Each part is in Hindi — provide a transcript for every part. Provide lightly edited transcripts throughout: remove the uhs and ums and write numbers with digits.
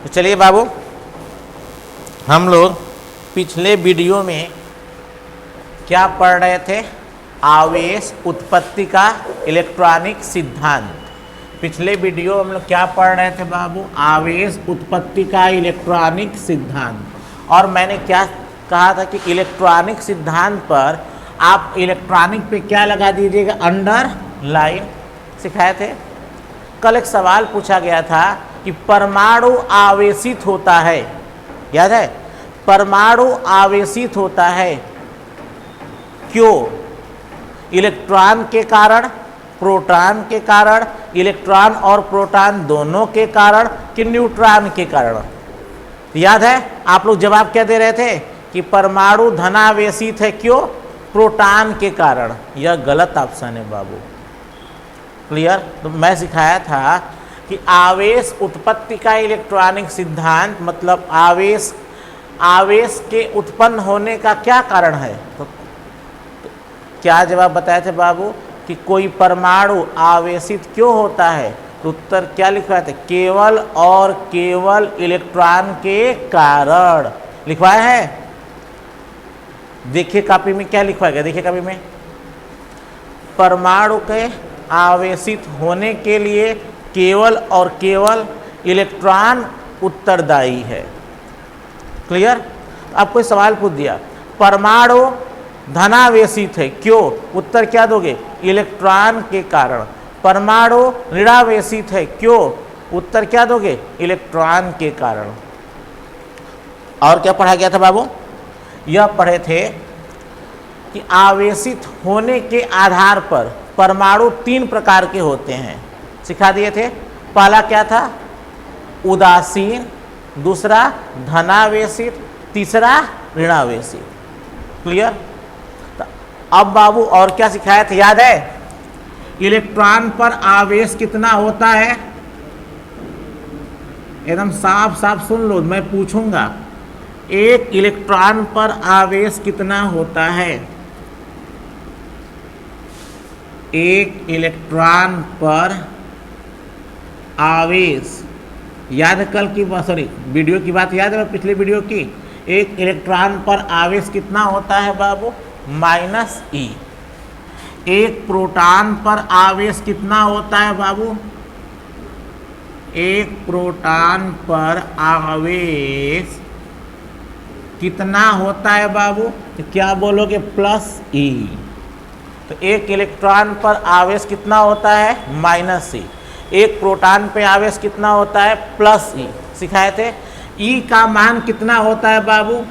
तो चलिए बाबू, हम लोग पिछले वीडियो में क्या पढ़ रहे थे? आवेश उत्पत्ति का इलेक्ट्रॉनिक सिद्धांत। पिछले वीडियो हम लोग क्या पढ़ रहे थे बाबू? आवेश उत्पत्ति का इलेक्ट्रॉनिक सिद्धांत। और मैंने क्या कहा था कि इलेक्ट्रॉनिक सिद्धांत पर आप इलेक्ट्रॉनिक पे क्या लगा दीजिएगा? अंडर लाइन सिखाए थे। कल एक सवाल पूछा गया था कि परमाणु आवेशित होता है, याद है? परमाणु आवेशित होता है क्यों? इलेक्ट्रॉन के कारण, प्रोटॉन के कारण, इलेक्ट्रॉन और प्रोटॉन दोनों के कारण कि न्यूट्रॉन के कारण? याद है आप लोग जवाब क्या दे रहे थे कि परमाणु धनावेशित है क्यों? प्रोटॉन के कारण। यह गलत ऑप्शन है बाबू। क्लियर? तो मैं सिखाया था कि आवेश उत्पत्ति का इलेक्ट्रॉनिक सिद्धांत मतलब आवेश के उत्पन्न होने का क्या कारण है? तो क्या जवाब बताए थे बाबू कि कोई परमाणु आवेशित क्यों होता है? तो उत्तर क्या लिखवाए थे? केवल और केवल इलेक्ट्रॉन के कारण। लिखवाए हैं? देखिए कॉपी में क्या लिखवाया गया, देखिए कॉपी में। परमाणु के आवेशित होने के लिए केवल और केवल इलेक्ट्रॉन उत्तरदायी है। क्लियर? अब कोई सवाल पूछ दिया, परमाणु धनावेशित है क्यों? उत्तर क्या दोगे? इलेक्ट्रॉन के कारण। परमाणु ऋणावेशित है क्यों? उत्तर क्या दोगे? इलेक्ट्रॉन के कारण। और क्या पढ़ा गया था बाबू? यह पढ़े थे कि आवेशित होने के आधार पर परमाणु 3 प्रकार के होते हैं, सिखा दिए थे। पहला क्या था? उदासीन, दूसरा धनावेशित, तीसरा ऋणावेशित। क्लियर? तो अब बाबू और क्या सिखाया था याद है? इलेक्ट्रॉन पर आवेश कितना होता है? एकदम साफ साफ सुन लो, मैं पूछूंगा। एक इलेक्ट्रॉन पर आवेश कितना होता है? एक इलेक्ट्रॉन पर आवेश, याद है कल की, सॉरी वीडियो की बात याद है पिछले वीडियो की? एक इलेक्ट्रॉन पर आवेश कितना होता है बाबू? -e। एक प्रोटॉन पर आवेश कितना होता है बाबू? एक प्रोटॉन पर आवेश कितना होता है बाबू? तो क्या बोलोगे? +e। तो एक इलेक्ट्रॉन पर आवेश कितना होता है? -e। एक प्रोटॉन पे आवेश कितना होता है? +e। सिखाए थे। e का मान कितना होता है बाबू?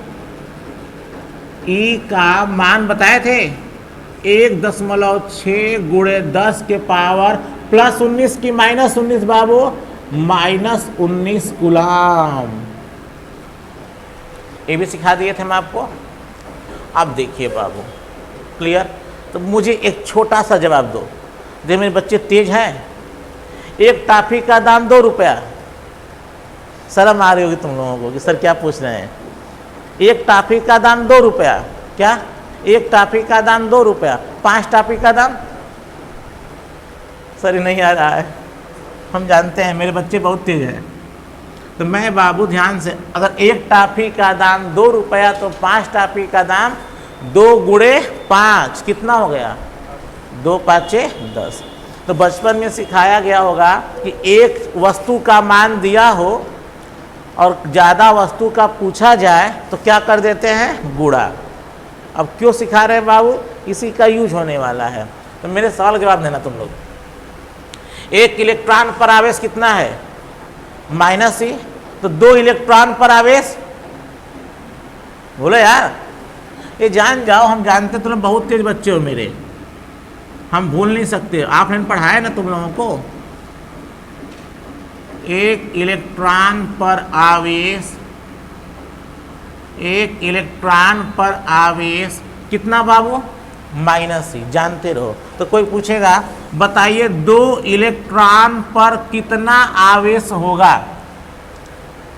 e का मान बताए थे 1.6 × 10 के पावर +19 की -19 बाबू, -19 कूलम। ये भी सिखा दिए थे हम आपको। अब देखिए बाबू, क्लियर? तो मुझे एक छोटा सा जवाब दो। जो मेरे बच्चे तेज हैं, एक टॉफी का दाम 2 रुपया। शर्म आ रही होगी तुम लोगों को कि सर क्या पूछ रहे हैं। एक टॉफी का दाम 2 रुपया। क्या? एक टॉफी का दाम 2 रुपया। 5 टॉफी का दाम? सर नहीं आ रहा है, हम जानते हैं मेरे बच्चे बहुत तेज हैं। तो मैं बाबू ध्यान से, अगर एक टॉफी का दाम 2 रुपया तो 5 टॉफी का दाम 2 × 5 कितना हो गया? 2 × 5 = 10। तो बचपन में सिखाया गया होगा कि एक वस्तु का मान दिया हो और ज़्यादा वस्तु का पूछा जाए तो क्या कर देते हैं? गुणा। अब क्यों सिखा रहे हैं बाबू? इसी का यूज होने वाला है। तो मेरे सवाल का जवाब देना तुम लोग। एक इलेक्ट्रॉन पर आवेश कितना है? -e। तो 2 इलेक्ट्रॉन पर आवेश, बोलो यार, ये जान जाओ। हम जानते तुम बहुत तेज बच्चे हो मेरे, हम भूल नहीं सकते। आपने पढ़ाया ना तुम लोगों को। एक इलेक्ट्रॉन पर आवेश, एक इलेक्ट्रॉन पर आवेश कितना बाबू? -e। जानते रहो। तो कोई पूछेगा बताइए 2 इलेक्ट्रॉन पर कितना आवेश होगा?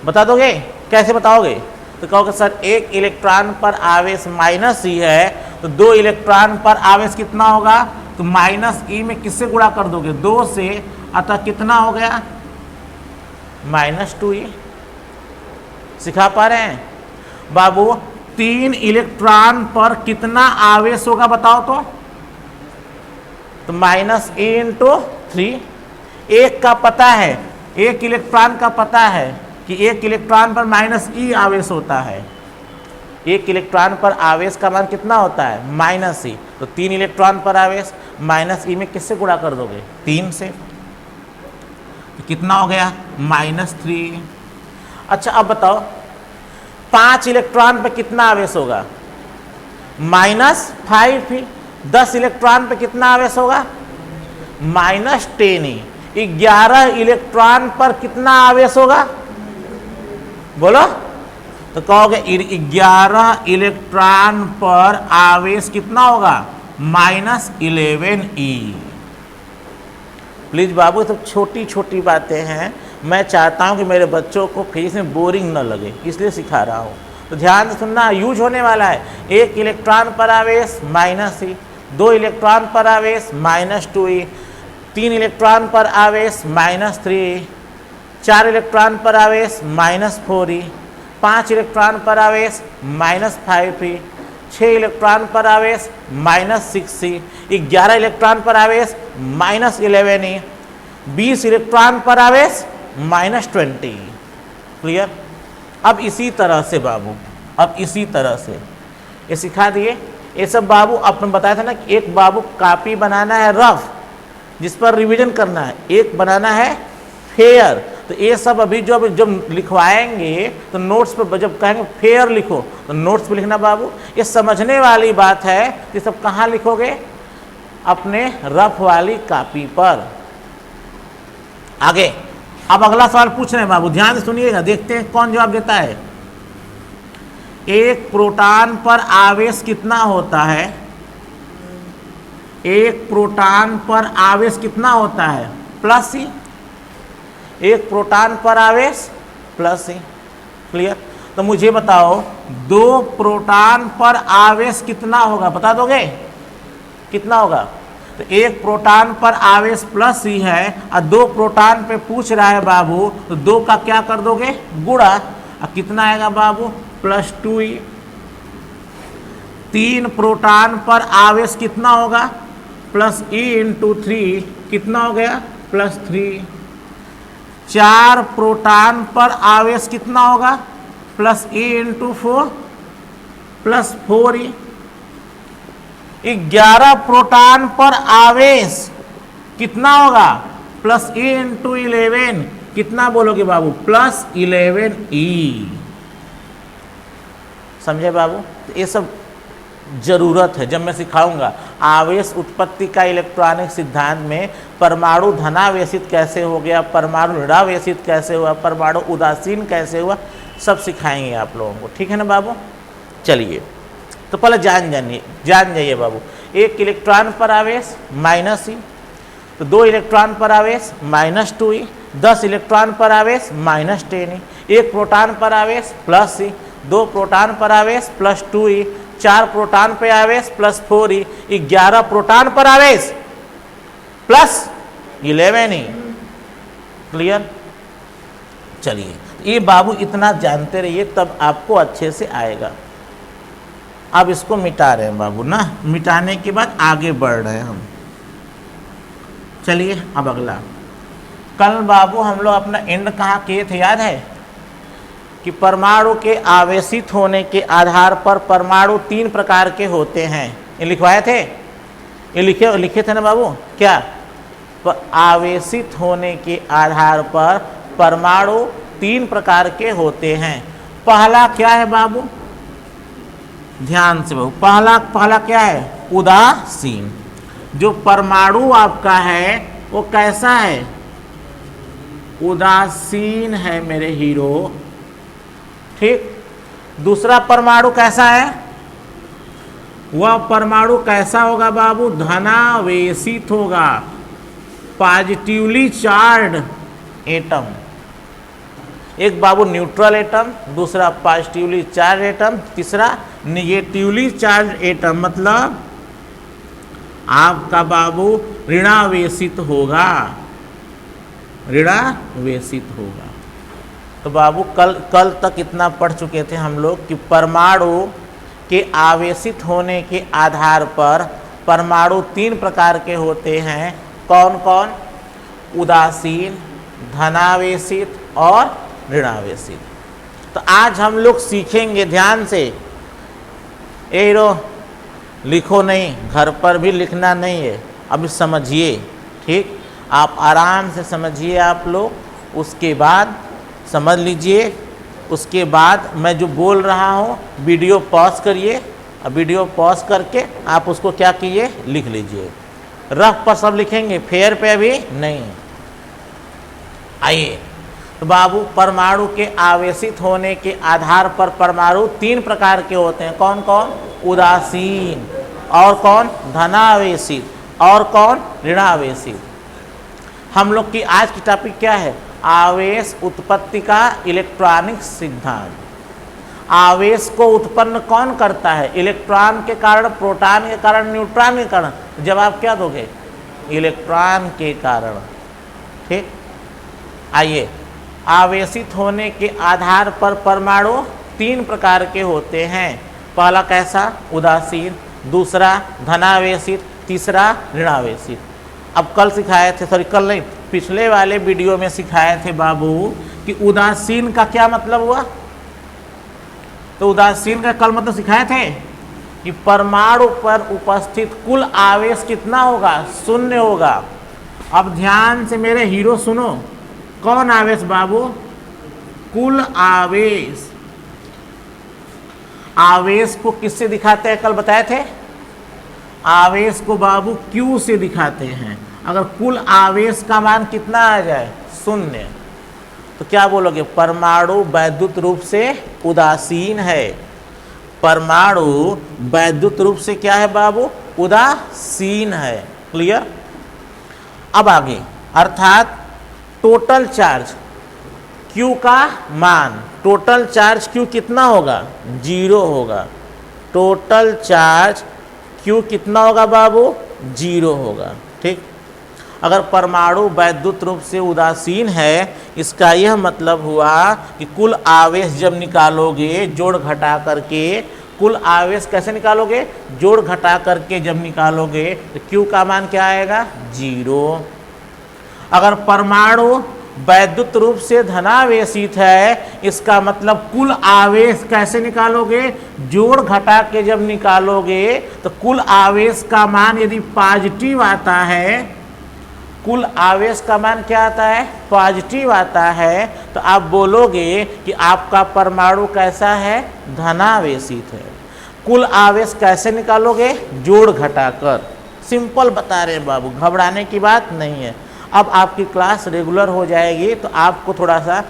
बता दोगे? कैसे बताओगे? तो कहोगे सर एक इलेक्ट्रॉन पर आवेश -e है, तो 2 इलेक्ट्रॉन पर आवेश कितना होगा? तो -e में किससे गुणा कर दोगे? 2 से। अतः कितना हो गया? -2e। सिखा पा रहे हैं बाबू? 3 इलेक्ट्रॉन पर कितना आवेश होगा बताओ तो माइनस e इंटू 3। एक का पता है, एक इलेक्ट्रॉन का पता है कि एक इलेक्ट्रॉन पर माइनस e आवेश होता है। एक इलेक्ट्रॉन पर आवेश का मान कितना होता है? Minus e। तो 3 इलेक्ट्रॉन पर आवेश माइनस e में किससे गुणा कर दोगे? 3 से। तो कितना हो गया? -3। अच्छा अब बताओ 5 इलेक्ट्रॉन पे कितना आवेश होगा? -5 ही। 10 इलेक्ट्रॉन पे कितना आवेश होगा? -10 ही। 11 इलेक्ट्रॉन पर कितना आवेश होगा? बोलो तो कहोगे 11 इलेक्ट्रॉन पर आवेश कितना होगा? -11e। प्लीज बाबू सब छोटी छोटी बातें हैं, मैं चाहता हूं कि मेरे बच्चों को फिजिक्स में बोरिंग न लगे, इसलिए सिखा रहा हूं। तो ध्यान से सुनना, यूज होने वाला है। 1 इलेक्ट्रॉन पर आवेश -e, 2 इलेक्ट्रॉन पर आवेश -2e, 3 इलेक्ट्रॉन पर आवेश -3e, 4 इलेक्ट्रॉन पर आवेश -4e, 5 इलेक्ट्रॉन पर आवेश -5e, 6 इलेक्ट्रॉन पर आवेश -6e, 11 इलेक्ट्रॉन पर आवेश -11e, 20 इलेक्ट्रॉन पर आवेश -20। क्लियर? अब इसी तरह से बाबू, अब इसी तरह से ये सिखा दिए। ये सब बाबू आपने बताया था ना कि एक बाबू कॉपी बनाना है रफ, जिस पर रिवीजन करना है, एक बनाना है फेयर। तो ये सब अभी जब लिखवाएंगे तो नोट्स पर जब कहेंगे फेयर लिखो तो नोट्स पे लिखना बाबू। ये समझने वाली बात है। ये सब कहाँ लिखोगे? अपने रफ वाली कॉपी पर। आगे अब अगला सवाल पूछ रहे हैं बाबू, ध्यान से सुनिएगा, देखते हैं कौन जवाब देता है। एक प्रोटॉन पर आवेश कितना होता है? एक प्रोटॉन पर आवेश कितना होता है? +e। एक प्रोटॉन पर आवेश +e। क्लियर? तो मुझे बताओ 2 प्रोटॉन पर आवेश कितना होगा? बता दोगे कितना होगा? तो एक प्रोटॉन पर आवेश +e है और 2 प्रोटॉन पे पूछ रहा है बाबू, तो 2 का क्या कर दोगे? गुणा। और कितना आएगा बाबू? +2e। 3 प्रोटॉन पर आवेश कितना होगा? +e इंटू 3 कितना हो गया? +3। 4 प्रोटॉन पर आवेश कितना होगा? +e into 4 +4e। 11 प्रोटॉन पर आवेश कितना होगा? +e इंटू 11 कितना बोलोगे बाबू? +11e। समझे बाबू? तो ये सब जरूरत है। जब मैं सिखाऊंगा आवेश उत्पत्ति का इलेक्ट्रॉनिक सिद्धांत में परमाणु धनावेशित कैसे हो गया, परमाणु ऋणावेशित कैसे हुआ, परमाणु उदासीन कैसे हुआ, सब सिखाएंगे आप लोगों को। ठीक है ना बाबू? चलिए तो पहले जान जाइए बाबू। 1 इलेक्ट्रॉन पर आवेश -e, तो 2 इलेक्ट्रॉन पर आवेश -2e, 10 इलेक्ट्रॉन पर आवेश -10e, 1 प्रोटॉन पर आवेश +e, 2 प्रोटॉन पर आवेश +2e, 4 प्रोटॉन पर आवेश +4e, 11 प्रोटॉन पर आवेश +11e। क्लियर? चलिए ये बाबू इतना जानते रहिए तब आपको अच्छे से आएगा। अब इसको मिटा रहे हैं बाबू ना, मिटाने के बाद आगे बढ़ रहे हैं हम। चलिए अब अगला। कल बाबू हम लोग अपना एंड कहाँ किए थे याद है? कि परमाणु के आवेशित होने के आधार पर परमाणु 3 प्रकार के होते हैं। ये लिखवाए थे? ये लिखे थे ना बाबू? क्या? आवेशित होने के आधार पर परमाणु 3 प्रकार के होते हैं। पहला क्या है बाबू? ध्यान से बाबू, पहला क्या है? उदासीन। जो परमाणु आपका है वो कैसा है? उदासीन है मेरे हीरो। ठीक। दूसरा परमाणु कैसा है? वह परमाणु कैसा होगा बाबू? धनावेशित होगा, पॉजिटिवली चार्ज एटम। एक बाबू न्यूट्रल एटम, दूसरा पॉजिटिवली चार्ज एटम, तीसरा निगेटिवली चार्ज एटम, मतलब आपका बाबू ऋणावेशित होगा, ऋणावेशित होगा। तो बाबू कल तक इतना पढ़ चुके थे हम लोग कि परमाणु के आवेशित होने के आधार पर परमाणु 3 प्रकार के होते हैं। कौन कौन? उदासीन, धनावेशित और ऋणावेशित। तो आज हम लोग सीखेंगे, ध्यान से लिखो नहीं, घर पर भी लिखना नहीं है, अभी समझिए, ठीक? आप आराम से समझिए आप लोग, उसके बाद समझ लीजिए, उसके बाद मैं जो बोल रहा हूँ वीडियो पॉज करिए, और वीडियो पॉज करके आप उसको क्या कीजिए, लिख लीजिए। रफ पर सब लिखेंगे, फेयर पे अभी नहीं। आइए, तो बाबू परमाणु के आवेशित होने के आधार पर परमाणु 3 प्रकार के होते हैं। कौन कौन? उदासीन, और कौन? धनावेशित, और कौन? ऋणावेशित। हम लोग की आज की टॉपिक क्या है? आवेश उत्पत्ति का इलेक्ट्रॉनिक सिद्धांत। आवेश को उत्पन्न कौन करता है? इलेक्ट्रॉन के कारण, प्रोटॉन के कारण, न्यूट्रॉन के कारण। जवाब क्या दोगे? इलेक्ट्रॉन के कारण, ठीक? आइए, आवेशित होने के आधार पर परमाणु 3 प्रकार के होते हैं। पहला कैसा? उदासीन, दूसरा धनावेशित, तीसरा ऋणावेशित। अब कल सिखाए थे, सॉरी कल नहीं, पिछले वाले वीडियो में सिखाए थे बाबू कि उदासीन का क्या मतलब हुआ। तो उदासीन का कल मतलब सिखाए थे कि परमाणु पर उपस्थित कुल आवेश कितना होगा? 0 होगा। अब ध्यान से मेरे हीरो सुनो, कौन आवेश बाबू? कुल आवेश। आवेश को किससे दिखाते हैं? कल बताए थे, आवेश को बाबू Q से दिखाते हैं। अगर कुल आवेश का मान कितना आ जाए? 0, तो क्या बोलोगे? परमाणु वैद्युत रूप से उदासीन है। परमाणु वैद्युत रूप से क्या है बाबू? उदासीन है। क्लियर? अब आगे, अर्थात टोटल चार्ज Q का मान, टोटल चार्ज Q कितना होगा? 0 होगा। टोटल चार्ज Q कितना होगा बाबू? 0 होगा, ठीक? अगर परमाणु वैद्युत रूप से उदासीन है, इसका यह मतलब हुआ कि कुल आवेश जब निकालोगे जोड़ घटा करके, कुल आवेश कैसे निकालोगे? जोड़ घटा करके जब निकालोगे तो Q का मान क्या आएगा? 0। अगर परमाणु वैद्युत रूप से धनावेशित है, इसका मतलब कुल आवेश कैसे निकालोगे? जोड़ घटा के जब निकालोगे तो कुल आवेश का मान यदि पॉजिटिव आता है, कुल आवेश का मान क्या आता है? पॉजिटिव आता है, तो आप बोलोगे कि आपका परमाणु कैसा है? धनावेशित है। कुल आवेश कैसे निकालोगे? जोड़ घटाकर। सिंपल बता रहे हैं बाबू, घबराने की बात नहीं है। अब आपकी क्लास रेगुलर हो जाएगी तो आपको थोड़ा सा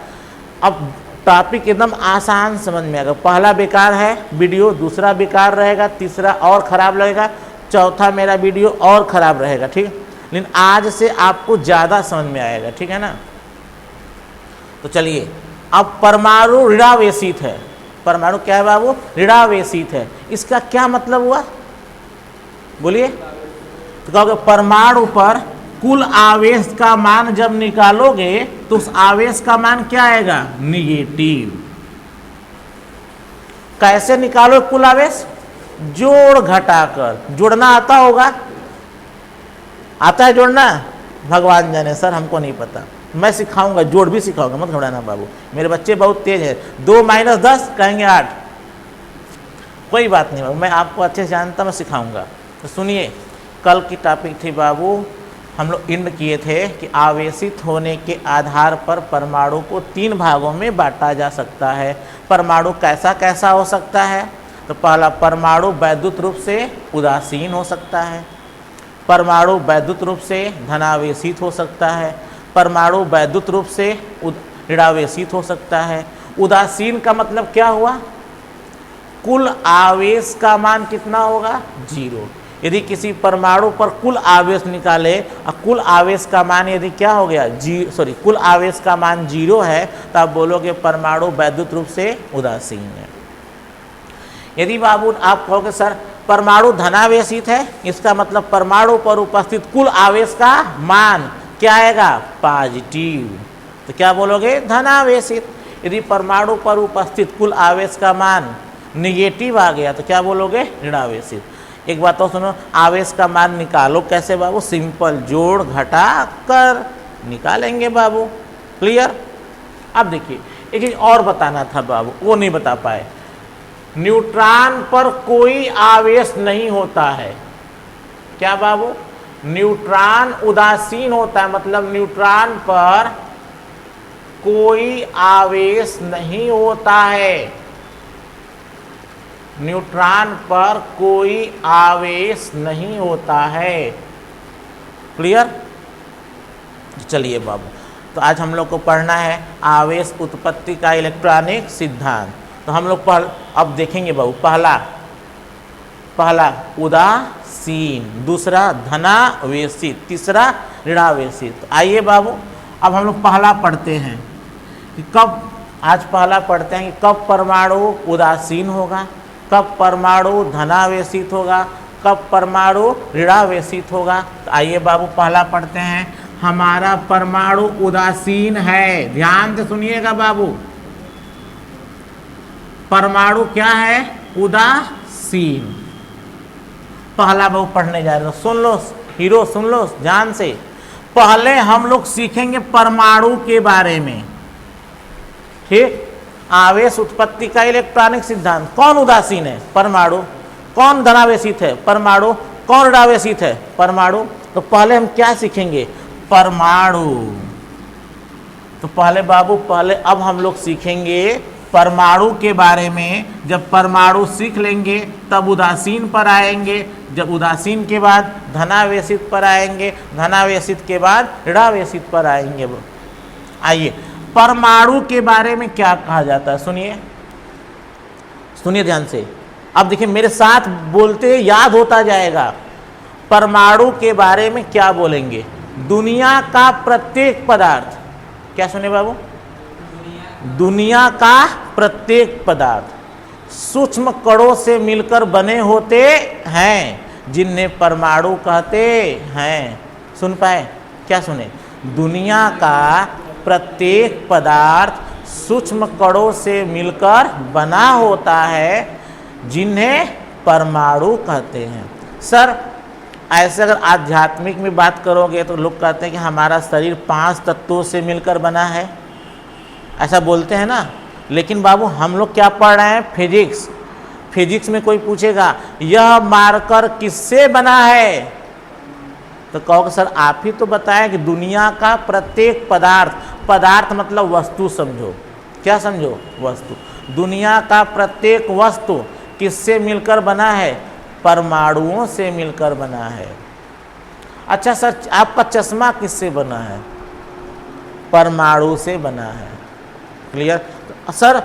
अब टॉपिक एकदम आसान समझ में आएगा। पहला बेकार है वीडियो, दूसरा बेकार रहेगा, तीसरा और ख़राब लगेगा, चौथा मेरा वीडियो और ख़राब रहेगा, ठीक? लेकिन आज से आपको ज़्यादा समझ में आएगा, ठीक है ना? तो चलिए, अब परमाणु ऋणावेशित है। परमाणु क्या है बाबू? ऋणावेशित है। इसका क्या मतलब हुआ? बोलिए। तो कहोगे परमाणु पर कुल आवेश का मान जब निकालोगे तो उस आवेश का मान क्या आएगा? निगेटिव। कैसे निकालो कुल आवेश? जोड़ घटाकर। जोड़ना आता होगा? आता है जोड़ना? भगवान जाने सर, हमको नहीं पता। मैं सिखाऊंगा, जोड़ भी सिखाऊंगा, मत घबराना बाबू, मेरे बच्चे बहुत तेज है। 2 - 10 कहेंगे 8। कोई बात नहीं बाबू, मैं आपको अच्छे से जानता, मैं सिखाऊंगा। तो सुनिए, कल की टॉपिक थी बाबू, हम लोग इंड किए थे कि आवेशित होने के आधार पर परमाणु को 3 भागों में बांटा जा सकता है। परमाणु कैसा कैसा हो सकता है? तो पहला, परमाणु वैद्युत रूप से उदासीन हो सकता है। परमाणु वैद्युत रूप से धनावेशित हो सकता है। परमाणु वैद्युत रूप से ऋणावेशित हो सकता है। उदासीन का मतलब क्या हुआ? कुल आवेश का मान कितना होगा? 0। यदि किसी परमाणु पर कुल आवेश निकाले और कुल आवेश का मान यदि क्या हो गया? कुल आवेश का मान 0 है, तो आप बोलोगे परमाणु वैद्युत रूप से उदासीन है। यदि बाबू आप कहोगे सर परमाणु धनावेशित है, इसका मतलब परमाणु पर उपस्थित कुल आवेश का मान क्या आएगा? पॉजिटिव। तो क्या बोलोगे? धनावेशित। यदि परमाणु पर उपस्थित कुल आवेश का मान निगेटिव आ गया तो क्या बोलोगे? ऋणावेशित। एक बात तो सुनो, आवेश का मान निकालो कैसे बाबू? सिंपल, जोड़ घटा कर निकालेंगे बाबू। क्लियर? अब देखिए एक चीज और बताना था बाबू, वो नहीं बता पाए। न्यूट्रॉन पर कोई आवेश नहीं होता है। क्या बाबू? न्यूट्रॉन उदासीन होता है, मतलब न्यूट्रॉन पर कोई आवेश नहीं होता है। न्यूट्रॉन पर कोई आवेश नहीं होता है। क्लियर? चलिए बाबू, तो आज हम लोग को पढ़ना है आवेश उत्पत्ति का इलेक्ट्रॉनिक सिद्धांत। तो हम लोग अब देखेंगे बाबू, पहला उदासीन, दूसरा धनावेशित, तीसरा ऋणावेशित। तो आइए बाबू अब हम लोग पहला पढ़ते हैं कि आज पहला पढ़ते हैं कि कब परमाणु उदासीन होगा, कब परमाणु धनावेशित होगा, कब परमाणु ऋणावेशित होगा। तो आइए बाबू पहला पढ़ते हैं। हमारा परमाणु उदासीन है। ध्यान से सुनिएगा बाबू, परमाणु क्या है? उदासीन। पहला बाबू पढ़ने जा रहे हो, सुन लो हीरो, सुन लो ध्यान से। पहले हम लोग सीखेंगे परमाणु के बारे में, ठीक? आवेश उत्पत्ति का इलेक्ट्रॉनिक सिद्धांत। कौन उदासीन है? परमाणु। कौन धनावेशित है? परमाणु। कौन ऋणावेशित है? परमाणु। तो पहले हम क्या सीखेंगे? परमाणु। तो पहले बाबू अब हम लोग सीखेंगे परमाणु के बारे में। जब परमाणु सीख लेंगे तब उदासीन पर आएंगे, जब उदासीन के बाद धनावेशित पर आएंगे, धनावेशित के बाद ऋणावेशित पर आएंगे। आइए परमाणु के बारे में क्या कहा जाता है, सुनिए, सुनिए ध्यान से। अब देखिए मेरे साथ बोलते याद होता जाएगा। परमाणु के बारे में क्या बोलेंगे? दुनिया का प्रत्येक पदार्थ, क्या सुने बाबू? दुनिया का प्रत्येक पदार्थ सूक्ष्म कणों से मिलकर बने होते हैं, जिन्हें परमाणु कहते हैं। सुन पाए? क्या सुने? दुनिया का प्रत्येक पदार्थ सूक्ष्म कणों से मिलकर बना होता है, जिन्हें परमाणु कहते हैं। सर ऐसे अगर आध्यात्मिक में बात करोगे तो लोग कहते हैं कि हमारा शरीर 5 तत्वों से मिलकर बना है, ऐसा बोलते हैं ना। लेकिन बाबू हम लोग क्या पढ़ रहे हैं? फिजिक्स। फिजिक्स में कोई पूछेगा यह मार्कर किससे बना है, तो कहोगे सर आप ही तो बताएं कि दुनिया का प्रत्येक पदार्थ, पदार्थ मतलब वस्तु समझो। क्या समझो? वस्तु। दुनिया का प्रत्येक वस्तु किससे मिलकर बना है? परमाणुओं से मिलकर बना है। अच्छा सर आपका चश्मा किससे बना है? परमाणु से बना है। क्लियर? सर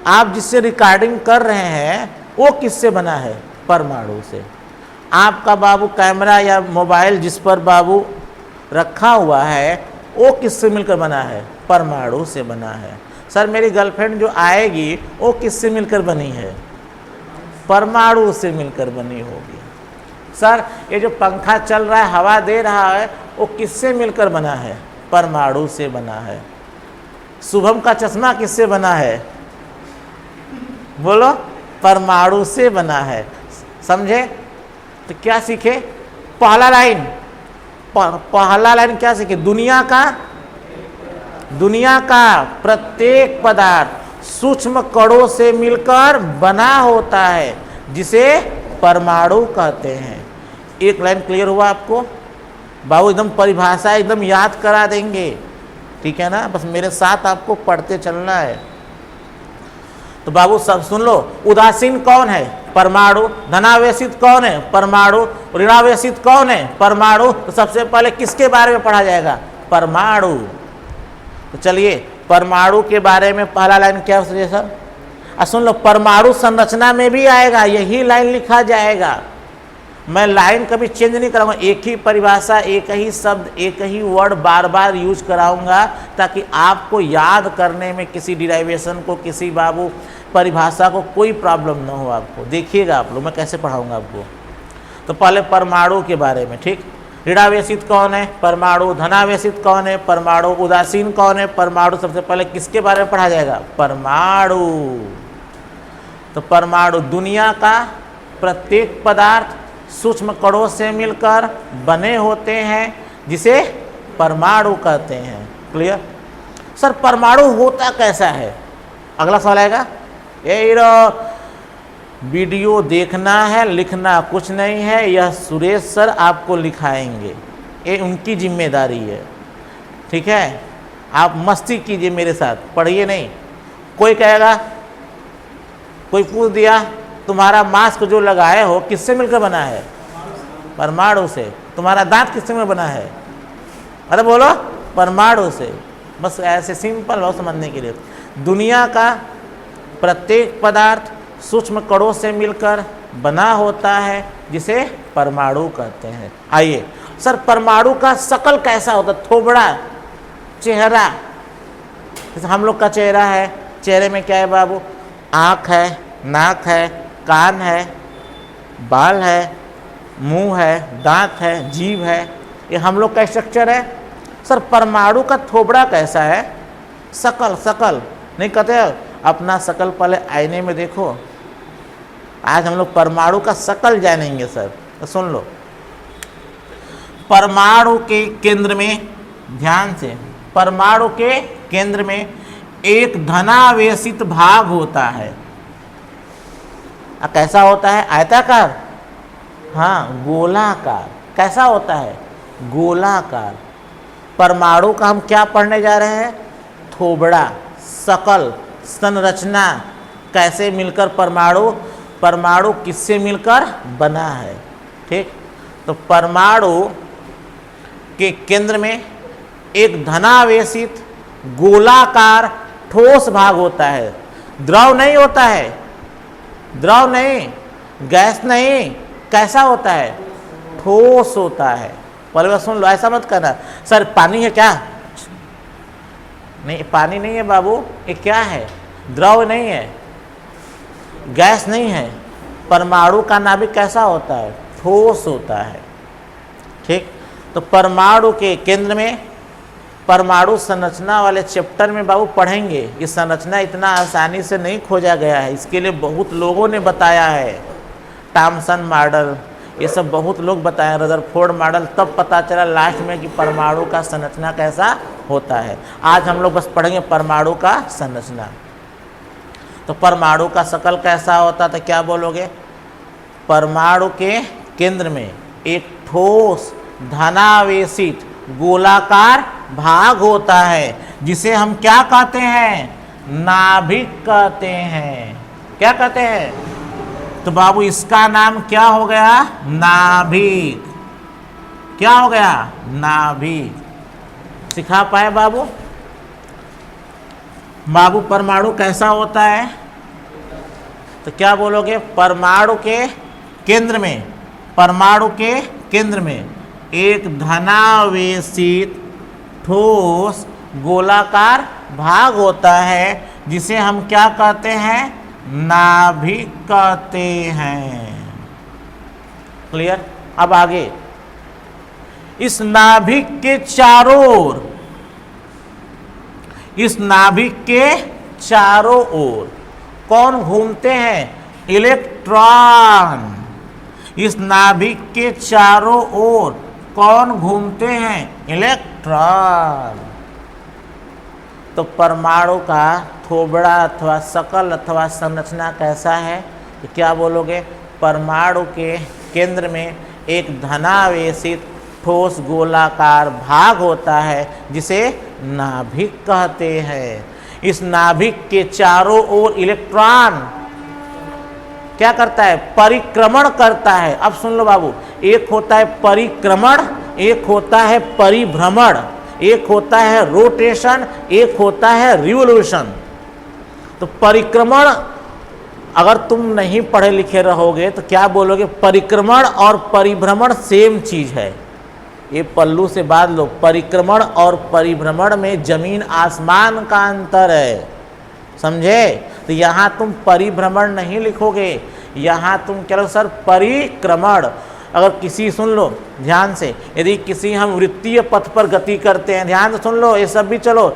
आप जिससे रिकॉर्डिंग कर रहे हैं वो किससे बना है? परमाणु से। आपका बाबू कैमरा या मोबाइल जिस पर बाबू रखा हुआ है वो किससे मिलकर बना है? परमाणु से बना है। सर मेरी गर्लफ्रेंड जो आएगी वो किससे मिलकर बनी है? परमाणु से मिलकर बनी होगी। सर ये जो पंखा चल रहा है, हवा दे रहा है, वो किससे मिलकर बना है? परमाणु से बना है। शुभम का चश्मा किससे बना है? बोलो, परमाणु से बना है। समझे? तो क्या सीखे? पहला लाइन, पहला लाइन क्या सीखे? दुनिया का प्रत्येक पदार्थ सूक्ष्म कणों से मिलकर बना होता है, जिसे परमाणु कहते हैं। एक लाइन क्लियर हुआ आपको? बाबू एकदम परिभाषा एकदम याद करा देंगे, ठीक है ना? बस मेरे साथ आपको पढ़ते चलना है। तो बाबू सब सुन लो, उदासीन कौन है? परमाणु। धनावेशित कौन है? परमाणु। ऋणावेशित कौन है? परमाणु। तो सबसे पहले किसके बारे में पढ़ा जाएगा? परमाणु। तो चलिए परमाणु के बारे में पहला लाइन क्या है सर? सुन लो, परमाणु संरचना में भी आएगा, यही लाइन लिखा जाएगा। मैं लाइन कभी चेंज नहीं कराऊंगा, एक ही परिभाषा, एक ही शब्द, एक ही वर्ड बार बार यूज कराऊंगा, ताकि आपको याद करने में किसी डिराइवेशन को, किसी बाबू परिभाषा को कोई प्रॉब्लम ना हो आपको। देखिएगा आप लोग मैं कैसे पढ़ाऊंगा आपको। तो पहले परमाणु के बारे में, ठीक? ऋणावेशित कौन है? परमाणु। धनावेशित कौन है? परमाणु। उदासीन कौन है? परमाणु। सबसे पहले किसके बारे में पढ़ा जाएगा? परमाणु। तो परमाणु दुनिया का प्रत्येक पदार्थ सूक्ष्म कणों से मिलकर बने होते हैं, जिसे परमाणु कहते हैं। क्लियर? सर परमाणु होता कैसा है? अगला सवाल आएगा। ये वीडियो देखना है, लिखना कुछ नहीं है, यह सुरेश सर आपको लिखाएंगे, ये उनकी जिम्मेदारी है। ठीक है, आप मस्ती कीजिए मेरे साथ, पढ़िए नहीं। कोई कहेगा, कोई पूछ दिया तुम्हारा मास्क जो लगाए हो किससे मिलकर बना है? परमाणु से। तुम्हारा दांत किससे मिलकर बना है? अरे बोलो, परमाणु से। बस ऐसे सिंपल हो समझने के लिए। दुनिया का प्रत्येक पदार्थ सूक्ष्म कणों से मिलकर बना होता है, जिसे परमाणु कहते हैं। आइए सर, परमाणु का शकल कैसा होता है? थोबड़ा, चेहरा। जैसे हम लोग का चेहरा है, चेहरे में क्या है बाबू? आँख है, नाक है, कान है, बाल है, मुंह है, दांत है, जीभ है, ये हम लोग का स्ट्रक्चर है। सर परमाणु का थोबड़ा कैसा है? शकल, शकल नहीं कहते अपना शकल पहले आईने में देखो। आज हम लोग परमाणु का शकल जानेंगे सर, तो सुन लो। परमाणु के केंद्र में, ध्यान से, परमाणु के केंद्र में एक धनावेशित भाग होता है। कैसा होता है? आयताकार? हाँ, गोलाकार। कैसा होता है? गोलाकार। परमाणु का हम क्या पढ़ने जा रहे हैं? थोबड़ा, शकल, संरचना, कैसे मिलकर परमाणु किससे मिलकर बना है। ठीक, तो परमाणु के केंद्र में एक धनावेशित गोलाकार ठोस भाग होता है। द्रव नहीं होता है, द्रव नहीं, गैस नहीं। कैसा होता है? ठोस होता है। पहले बार सुन लो, ऐसा मत करना सर पानी है क्या? नहीं, पानी नहीं है बाबू। ये क्या है? द्रव नहीं है, गैस नहीं है। परमाणु का नाभिक कैसा होता है? ठोस होता है। ठीक, तो परमाणु के केंद्र में, परमाणु संरचना वाले चैप्टर में बाबू पढ़ेंगे। ये संरचना इतना आसानी से नहीं खोजा गया है, इसके लिए बहुत लोगों ने बताया है। टॉमसन मॉडल, ये सब बहुत लोग बताए, रदरफोर्ड मॉडल, तब पता चला लास्ट में कि परमाणु का संरचना कैसा होता है। आज हम लोग बस पढ़ेंगे परमाणु का संरचना। तो परमाणु का शकल कैसा होता था? क्या बोलोगे? परमाणु के केंद्र में एक ठोस धनावेशित गोलाकार भाग होता है, जिसे हम क्या कहते हैं? नाभिक कहते हैं। क्या कहते हैं? तो बाबू इसका नाम क्या हो गया? नाभिक। क्या हो गया? नाभिक। सिखा पाए बाबू? बाबू परमाणु कैसा होता है? तो क्या बोलोगे? परमाणु के केंद्र में, परमाणु के केंद्र में एक धनावेशित ठोस गोलाकार भाग होता है, जिसे हम क्या कहते हैं? नाभिक कहते हैं। क्लियर? अब आगे, इस नाभिक के चारों ओर, इस नाभिक के चारों ओर कौन घूमते हैं? इलेक्ट्रॉन। इस नाभिक के चारों ओर कौन घूमते हैं? इलेक्ट्रॉन। तो परमाणु का थोबड़ा अथवा शकल अथवा संरचना कैसा है? तो क्या बोलोगे? परमाणु के केंद्र में एक धनावेशित ठोस गोलाकार भाग होता है, जिसे नाभिक कहते हैं। इस नाभिक के चारों ओर इलेक्ट्रॉन क्या करता है? परिक्रमण करता है। अब सुन लो बाबू, एक होता है परिक्रमण, एक होता है परिभ्रमण, एक होता है रोटेशन, एक होता है रिवोल्यूशन। तो परिक्रमण, अगर तुम नहीं पढ़े लिखे रहोगे तो क्या बोलोगे? परिक्रमण और परिभ्रमण सेम चीज है। ये पल्लू से बांध लो, परिक्रमण और परिभ्रमण में जमीन आसमान का अंतर है, समझे? तो यहाँ तुम परिभ्रमण नहीं लिखोगे, यहाँ तुम क्या लो सर? परिक्रमण। अगर किसी, सुन लो ध्यान से, यदि किसी हम वृत्तीय पथ पर गति करते हैं, ध्यान से सुन लो, ये सब भी चलो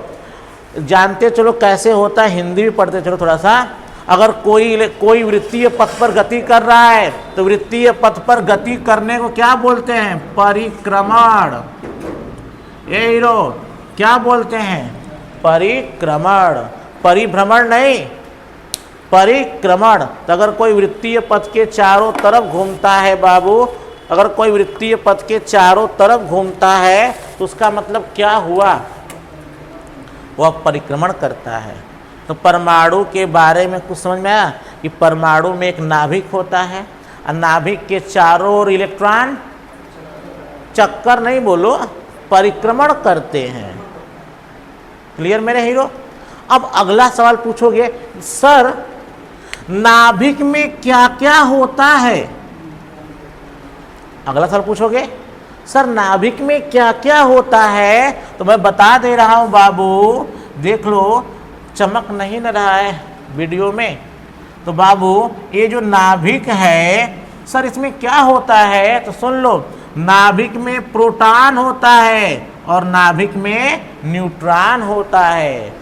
जानते चलो कैसे होता है, हिंदी भी पढ़ते चलो थोड़ा सा। अगर कोई वृत्तीय पथ पर गति कर रहा है तो वृत्तीय पथ पर गति करने को क्या बोलते हैं? परिक्रमण। ये हीरो क्या बोलते हैं? परिक्रमण, परिभ्रमण नहीं, परिक्रमण। तो अगर कोई वृत्तीय पथ के चारों तरफ घूमता है बाबू, अगर कोई वृत्तीय पथ के चारों तरफ घूमता है तो उसका मतलब क्या हुआ? वह परिक्रमण करता है। तो परमाणु के बारे में कुछ समझ में आया कि परमाणु में एक नाभिक होता है और नाभिक के चारों ओर इलेक्ट्रॉन चक्कर नहीं बोलो, परिक्रमण करते हैं। क्लियर मेरे हीरो? अब अगला सवाल पूछोगे, सर नाभिक में क्या क्या होता है? अगला सवाल पूछोगे, सर नाभिक में क्या क्या होता है? तो मैं बता दे रहा हूं बाबू, देख लो, चमक नहीं न रहा है वीडियो में। तो बाबू ये जो नाभिक है, सर इसमें क्या होता है? तो सुन लो, नाभिक में प्रोटॉन होता है और नाभिक में न्यूट्रॉन होता है।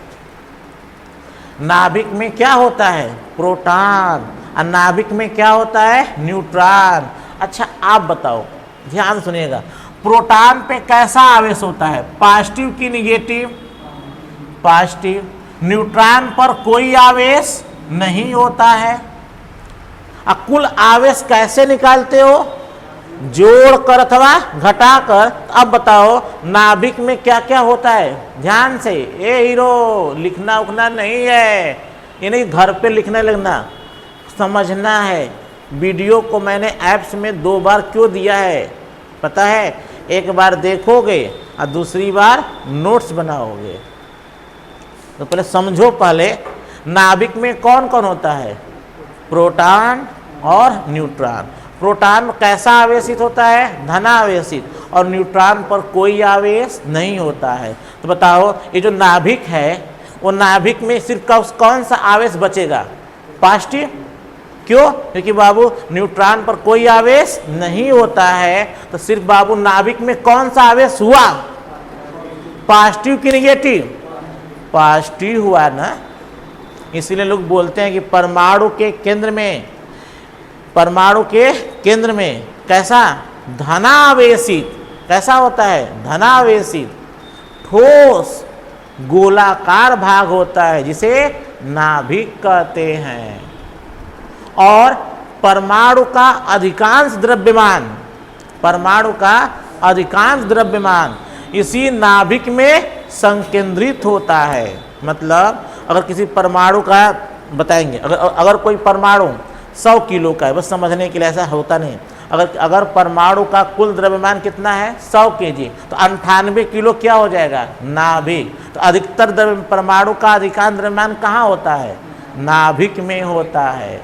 नाभिक में क्या होता है? प्रोटॉन। और नाभिक में क्या होता है? न्यूट्रॉन। अच्छा आप बताओ, ध्यान सुनिएगा, प्रोटॉन पे कैसा आवेश होता है? पॉजिटिव की निगेटिव? पॉजिटिव। न्यूट्रॉन पर कोई आवेश नहीं होता है। कुल आवेश कैसे निकालते हो? जोड़कर अथवा घटाकर। अब बताओ नाभिक में क्या क्या होता है? ध्यान से, ए हीरो लिखना उखना नहीं है, ये नहीं घर पे लिखने लगना, समझना है। वीडियो को मैंने ऐप्स में 2 बार क्यों दिया है पता है? एक बार देखोगे और दूसरी बार नोट्स बनाओगे। तो पहले समझो, पहले नाभिक में कौन कौन होता है? प्रोटॉन और न्यूट्रॉन। प्रोटॉन कैसा आवेशित होता है? धनावेशित। और न्यूट्रॉन पर कोई आवेश नहीं होता है। तो बताओ ये जो नाभिक है, वो नाभिक में सिर्फ कौन सा आवेश बचेगा? पॉजिटिव। क्यों? क्योंकि बाबू न्यूट्रॉन पर कोई आवेश नहीं होता है। तो सिर्फ बाबू नाभिक में कौन सा आवेश हुआ? पॉजिटिव की निगेटिव? पॉजिटिव हुआ ना। इसीलिए लोग बोलते हैं कि परमाणु के केंद्र में कैसा? धनावेशित। कैसा होता है? धनावेशित ठोस गोलाकार भाग होता है जिसे नाभिक कहते हैं। और परमाणु का अधिकांश द्रव्यमान इसी नाभिक में संकेंद्रित होता है। मतलब अगर किसी परमाणु का बताएंगे, अगर कोई परमाणु 100 किलो का है, बस समझने के लिए, ऐसा होता नहीं। अगर परमाणु का कुल द्रव्यमान कितना है? 100 kg, तो 98 किलो क्या हो जाएगा? नाभिक। तो अधिकतर परमाणु का अधिकांश द्रव्यमान कहाँ होता है? नाभिक में होता है।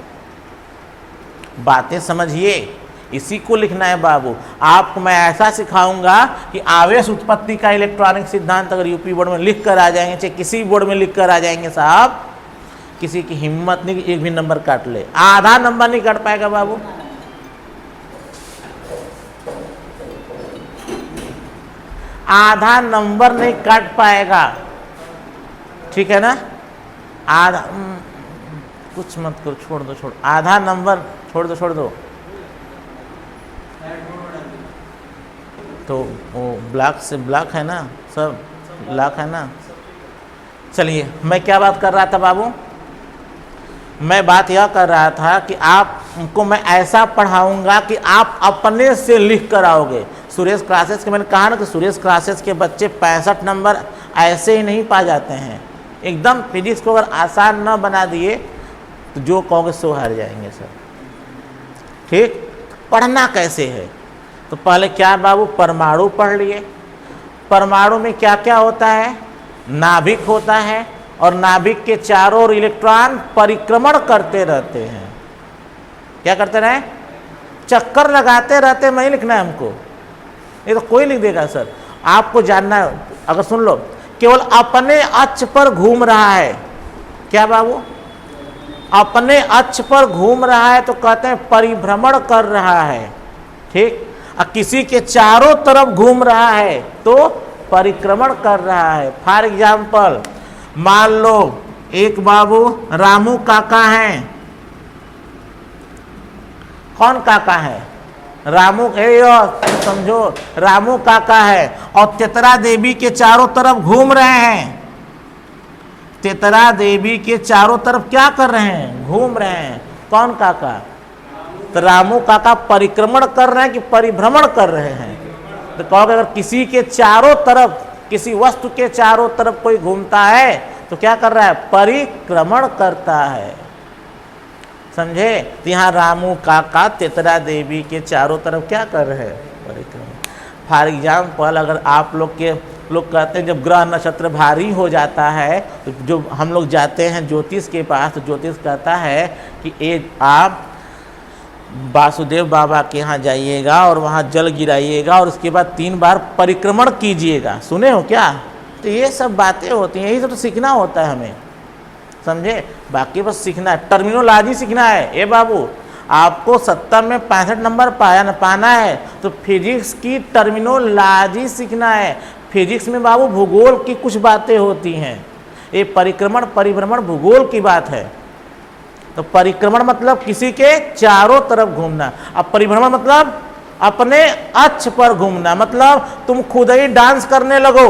बातें समझिए, इसी को लिखना है बाबू। आपको मैं ऐसा सिखाऊंगा कि आवेश उत्पत्ति का इलेक्ट्रॉनिक सिद्धांत अगर यूपी बोर्ड में लिख कर आ जाएंगे, चाहे किसी बोर्ड में लिख कर आ जाएंगे साहब, किसी की हिम्मत नहीं कि एक भी नंबर काट ले। आधा नंबर नहीं काट पाएगा बाबू। आधा नंबर नहीं काट पाएगा, ठीक है ना? आधा कुछ मत करो, छोड़ दो। आधा नंबर छोड़ दो। तो वो ब्लॉक है ना, सब ब्लॉक है ना। चलिए, मैं क्या बात कर रहा था बाबू? मैं बात यह कर रहा था कि आपको मैं ऐसा पढ़ाऊंगा कि आप अपने से लिख कर आओगे। सुरेश क्लासेस के मैंने कहा ना कि सुरेश क्लासेस के बच्चे 65 नंबर ऐसे ही नहीं पा जाते हैं। एकदम फिजिक्स को अगर आसान न बना दिए तो जो कहोगे सो हार जाएंगे सर। ठीक, पढ़ना कैसे है? तो पहले क्या बाबू, परमाणु पढ़ लिए। परमाणु में क्या क्या होता है? नाभिक होता है और नाभिक के चारों ओर इलेक्ट्रॉन परिक्रमण करते रहते हैं। क्या करते रहे? चक्कर लगाते रहते। नहीं लिखना है हमको, ये तो कोई लिख देगा सर। आपको जानना है, अगर सुन लो, केवल अपने अक्ष पर घूम रहा है। क्या बाबू? अपने अक्ष पर घूम रहा है तो कहते हैं परिभ्रमण कर रहा है। ठीक। और किसी के चारों तरफ घूम रहा है तो परिक्रमण कर रहा है। फॉर एग्जाम्पल, मान लो एक बाबू रामू काका हैं। कौन काका है? रामू समझो, रामू काका है और तेतरा देवी के चारों तरफ घूम रहे हैं। तेतरा देवी के चारों तरफ क्या कर रहे हैं? घूम रहे हैं। कौन काका? तो रामू काका परिक्रमण कर रहे हैं कि परिभ्रमण कर रहे हैं? तो कहोगे अगर किसी के चारों तरफ, किसी वस्तु के चारों तरफ कोई घूमता है तो क्या कर रहा है? परिक्रमण करता है। समझे? तो यहाँ रामू काका तेतरा देवी के चारों तरफ क्या कर रहे हैं? परिक्रमण। फॉर एग्जाम्पल, अगर आप लोग कहते हैं जब ग्रह नक्षत्र भारी हो जाता है तो जो हम लोग जाते हैं ज्योतिष के पास, तो ज्योतिष कहता है कि आप वासुदेव बाबा के यहाँ जाइएगा और वहाँ जल गिराइएगा और उसके बाद 3 बार परिक्रमण कीजिएगा। सुने हो क्या? तो ये सब बातें होती हैं, यही सब तो सीखना होता है हमें। समझे? बाकी बस सीखना है, टर्मिनोलॉजी सीखना है। ए बाबू, आपको 70 में 65 नंबर पाना है तो फिजिक्स की टर्मिनोलॉजी सीखना है। फिजिक्स में बाबू भूगोल की कुछ बातें होती हैं। ये परिक्रमण परिभ्रमण भूगोल की बात है। तो परिक्रमण मतलब किसी के चारों तरफ घूमना, अब परिभ्रमण मतलब अपने अक्ष पर घूमना। मतलब तुम खुद ही डांस करने लगो,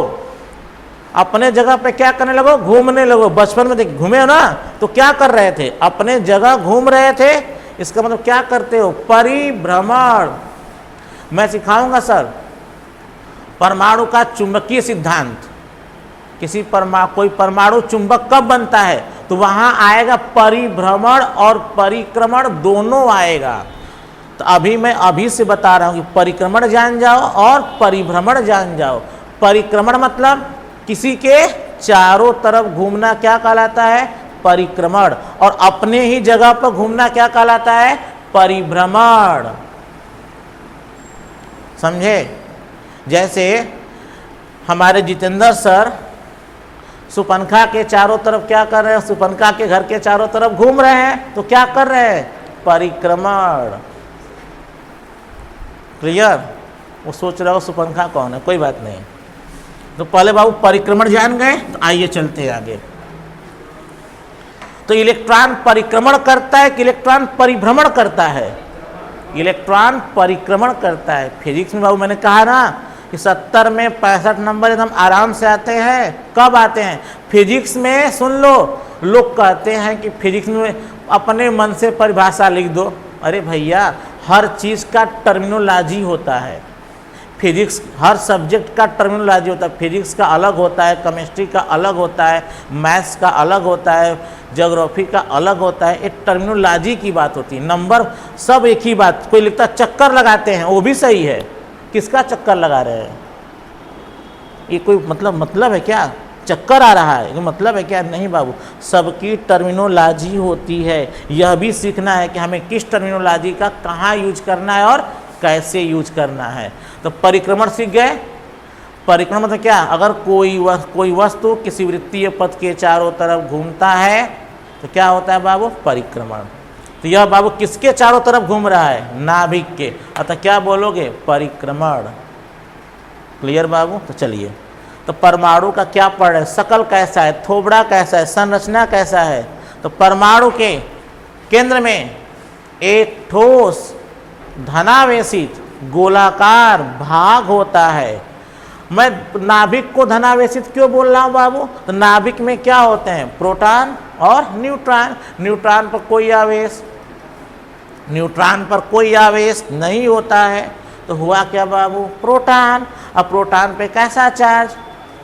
अपने जगह पे क्या करने लगो? घूमने लगो। बचपन में देख घूमे हो ना, तो क्या कर रहे थे? अपने जगह घूम रहे थे। इसका मतलब क्या करते हो? परिभ्रमण। मैं सिखाऊंगा सर परमाणु का चुंबकीय सिद्धांत। कोई परमाणु चुंबक कब बनता है? तो वहां आएगा परिभ्रमण और परिक्रमण दोनों आएगा। तो मैं से बता रहा हूं कि परिक्रमण जान जाओ और परिभ्रमण जान जाओ। परिक्रमण मतलब किसी के चारों तरफ घूमना क्या कहलाता है? परिक्रमण। और अपने ही जगह पर घूमना क्या कहलाता है? परिभ्रमण। समझे? जैसे हमारे जितेंद्र सर सुपनखा के चारों तरफ क्या कर रहे हैं? सुपनखा के घर के चारों तरफ घूम रहे हैं, तो क्या कर रहे हैं? परिक्रमण। क्लियर? वो सोच रहा हो सुपनखा कौन है, कोई बात नहीं। तो पहले बाबू परिक्रमण जान गए, तो आइए चलते हैं आगे। तो इलेक्ट्रॉन परिक्रमण करता है कि इलेक्ट्रॉन परिभ्रमण करता है? इलेक्ट्रॉन परिक्रमण करता है। फिजिक्स में बाबू मैंने कहा ना कि 70 में 65 नंबर एकदम आराम से आते हैं। कब आते हैं? फिजिक्स में सुन लो, लोग कहते हैं कि फिजिक्स में अपने मन से परिभाषा लिख दो। अरे भैया, हर चीज़ का टर्मिनोलॉजी होता है। फिजिक्स हर सब्जेक्ट का टर्मिनोलॉजी होता है। फिजिक्स का अलग होता है, केमिस्ट्री का अलग होता है, मैथ्स का अलग होता है, ज्योग्राफी का अलग होता है। एक टर्मिनोलॉजी की बात होती है। नंबर सब एक ही बात। कोई लिखता चक्कर लगाते हैं, वो भी सही है। किसका चक्कर लगा रहे हैं? ये कोई मतलब है क्या? चक्कर आ रहा है, ये मतलब है क्या? नहीं बाबू, सबकी टर्मिनोलॉजी होती है। यह भी सीखना है कि हमें किस टर्मिनोलॉजी का कहाँ यूज करना है और कैसे यूज करना है। तो परिक्रमण सीख गए। परिक्रमण मतलब क्या? अगर कोई वस्तु किसी वृत्तीय पथ के चारों तरफ घूमता है तो क्या होता है बाबू? परिक्रमण। तो यह बाबू किसके चारों तरफ घूम रहा है? नाभिक के। अतः क्या बोलोगे? परिक्रमण। क्लियर बाबू? तो चलिए, तो परमाणु का क्या पढ़ रहे हैं? शकल कैसा है, थोबड़ा कैसा है, संरचना कैसा है? तो परमाणु के केंद्र में एक ठोस धनावेशित गोलाकार भाग होता है। मैं नाभिक को धनावेशित क्यों बोल रहा हूँ बाबू? तो नाभिक में क्या होते हैं? प्रोटॉन और न्यूट्रॉन। न्यूट्रॉन पर कोई आवेश नहीं होता है। तो हुआ क्या बाबू? प्रोटॉन। अब प्रोटॉन पे कैसा चार्ज?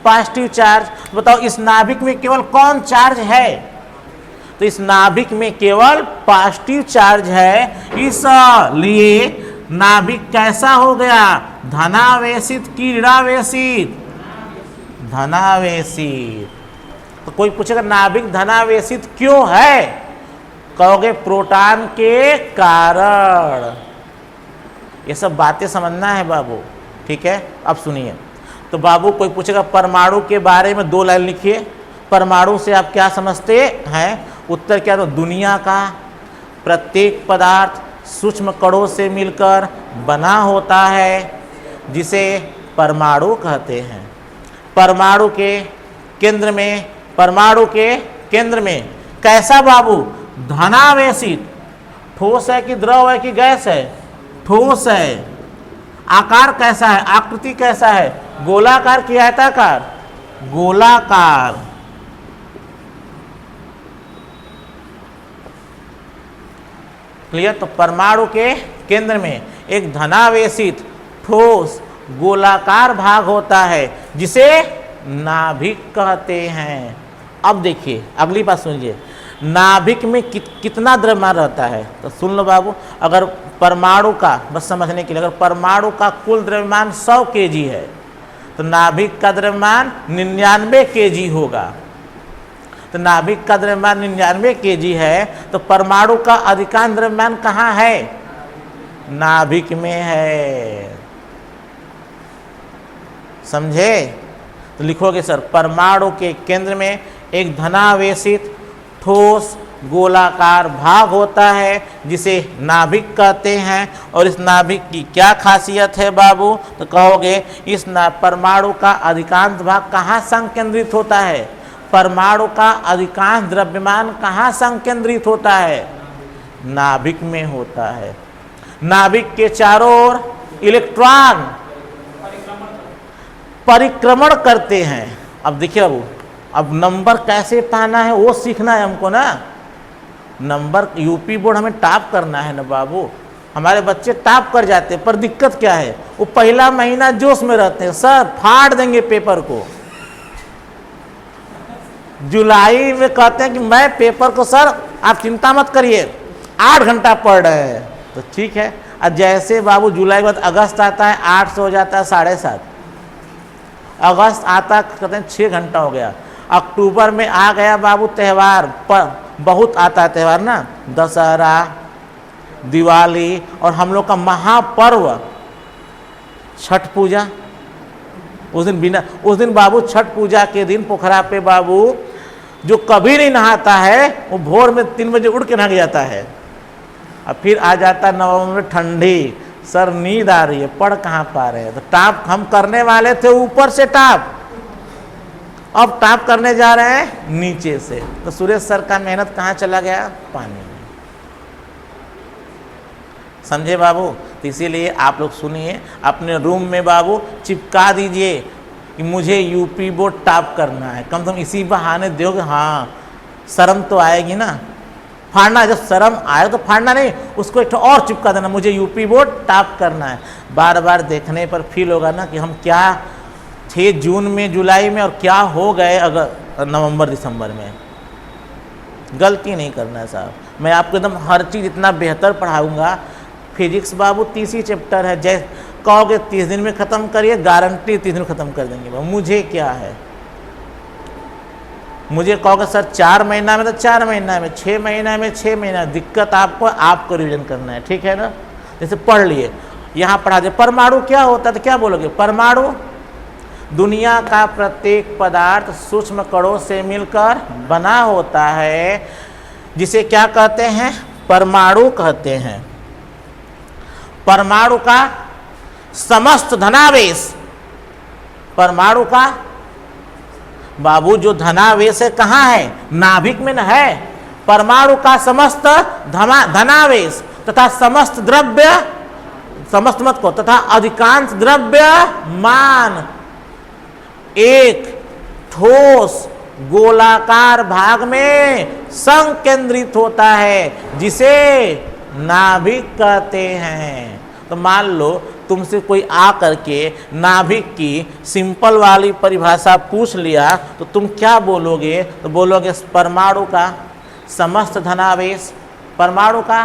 Positive charge. बताओ इस नाभिक में केवल कौन चार्ज है? तो इस नाभिक में केवल पॉजिटिव चार्ज है। इसलिए नाभिक कैसा हो गया? धनावेशित कि ऋणावेशित? धनावेशित। तो कोई पूछेगा नाभिक धनावेशित क्यों है? कहोगे प्रोटॉन के कारण। ये सब बातें समझना है बाबू, ठीक है? अब सुनिए। तो बाबू कोई पूछेगा परमाणु के बारे में 2 लाइन लिखिए। परमाणु से आप क्या समझते हैं? उत्तर क्या? तो दुनिया का प्रत्येक पदार्थ सूक्ष्म कणों से मिलकर बना होता है, जिसे परमाणु कहते हैं। परमाणु के केंद्र में कैसा बाबू? धनावेशित। ठोस है कि द्रव है कि गैस है? ठोस है। आकार कैसा है? आकृति कैसा है? गोलाकार कि आयताकार? गोलाकार। क्लियर? तो परमाणु के केंद्र में एक धनावेशित ठोस गोलाकार भाग होता है, जिसे नाभिक कहते हैं। अब देखिए अगली बात सुनिए, नाभिक में कितना द्रव्यमान रहता है? तो सुन लो बाबू, अगर परमाणु का, बस समझने के लिए, अगर परमाणु का कुल द्रव्यमान 100 kg है तो नाभिक का द्रव्यमान 99 kg होगा। तो नाभिक का द्रव्यमान 99 kg है, तो परमाणु का अधिकांश द्रव्यमान कहाँ है? नाभिक में है। समझे? तो लिखोगे सर, परमाणु के केंद्र में एक धनावेशित ठोस गोलाकार भाग होता है, जिसे नाभिक कहते हैं। और इस नाभिक की क्या खासियत है बाबू? तो कहोगे इस परमाणु का अधिकांश भाग कहाँ संकेंद्रित होता है? परमाणु का अधिकांश द्रव्यमान कहाँ संकेंद्रित होता है? नाभिक में होता है। नाभिक के चारों ओर इलेक्ट्रॉन परिक्रमण करते हैं। अब देखिए बाबू, अब नंबर कैसे पाना है वो सीखना है हमको ना। नंबर यूपी बोर्ड हमें टॉप करना है ना बाबू। हमारे बच्चे टॉप कर जाते हैं, पर दिक्कत क्या है? वो पहला महीना जोश में रहते हैं, सर फाड़ देंगे पेपर को। जुलाई में कहते हैं कि मैं पेपर को, सर आप चिंता मत करिए, 8 घंटा पढ़ रहे हैं। तो ठीक है। और जैसे बाबू जुलाई के बाद अगस्त आता है, 8 से हो जाता है 7.5। अगस्त आता कहते हैं 6 घंटा हो गया। अक्टूबर में आ गया बाबू त्यौहार, पर बहुत आता है त्यौहार ना, दशहरा, दिवाली, और हम लोग का महापर्व छठ पूजा। उस दिन बाबू छठ पूजा के दिन पोखरा पे बाबू जो कभी नहीं नहाता है वो भोर में 3 बजे उड़ के नहा जाता है। और फिर आ जाता नवंबर में ठंडी, सर नींद आ रही है, पढ़ कहाँ पा रहे हैं। तो टॉप हम करने वाले थे ऊपर से टॉप, अब टॉप करने जा रहे हैं नीचे से। तो सुरेश सर का मेहनत कहाँ चला गया? पानी में। समझे बाबू? तो इसीलिए आप लोग सुनिए, अपने रूम में बाबू चिपका दीजिए कि मुझे यूपी बोर्ड टॉप करना है। कम से कम इसी बहाने दोगे, हाँ शर्म तो आएगी ना। फाड़ना, जब शर्म आए तो फाड़ना नहीं, उसको एक और चिपका देना, मुझे यूपी बोर्ड टॉप करना है। बार बार देखने पर फील होगा ना कि हम क्या थे जून में, जुलाई में, और क्या हो गए अगर नवंबर दिसंबर में। गलती नहीं करना है साहब। मैं आपको एकदम हर चीज़ इतना बेहतर पढ़ाऊंगा। फिजिक्स बाबू 30 ही चैप्टर है, जैसे कहोगे 30 दिन में ख़त्म करिए, गारंटी 30 दिन में ख़त्म कर देंगे। मुझे क्या है, मुझे कहोगे सर 4 महीना में, तो 4 महीना में, 6 महीना में 6 महीना। दिक्कत आपको रिवीजन करना है, ठीक है ना। जैसे पढ़ लिए, यहाँ पढ़ा दे परमाणु क्या होता है, तो क्या बोलोगे? परमाणु दुनिया का प्रत्येक पदार्थ सूक्ष्म कणों से मिलकर बना होता है, जिसे क्या कहते हैं? परमाणु कहते हैं। परमाणु का समस्त धनावेश, परमाणु का बाबू जो धनावेश है कहाँ है? नाभिक में न है। परमाणु का समस्त धनावेश तथा समस्त द्रव्य, समस्त मत को, तथा अधिकांश द्रव्य मान एक ठोस गोलाकार भाग में संकेंद्रित होता है, जिसे नाभिक कहते हैं। तो मान लो तुमसे कोई आ करके नाभिक की सिंपल वाली परिभाषा पूछ लिया, तो तुम क्या बोलोगे? तो बोलोगे परमाणु का समस्त धनावेश, परमाणु का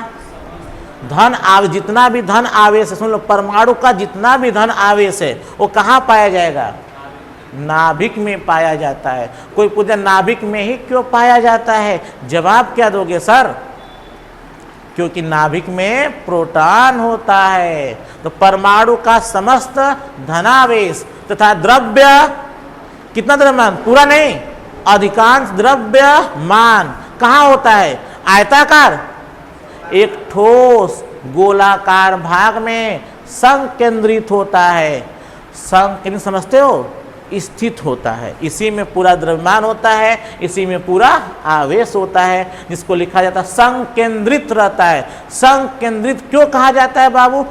धन आवेश, जितना भी धन आवेश है, सुन लो, परमाणु का जितना भी धन आवेश है वो कहाँ पाया जाएगा? नाभिक में पाया जाता है। कोई पूछे नाभिक में ही क्यों पाया जाता है? जवाब क्या दोगे सर? क्योंकि नाभिक में प्रोटॉन होता है। तो परमाणु का समस्त धनावेश तथा द्रव्य, कितना द्रव्यमान? पूरा नहीं, अधिकांश द्रव्यमान कहाँ होता है? आयताकार, एक ठोस गोलाकार भाग में संकेंद्रित होता है। संकेंद्रित समझते हो, स्थित होता है। इसी में पूरा द्रव्यमान होता है, इसी में पूरा आवेश होता है, जिसको लिखा जाता है संकेंद्रित रहता है। संकेंद्रित क्यों कहा जाता है बाबू?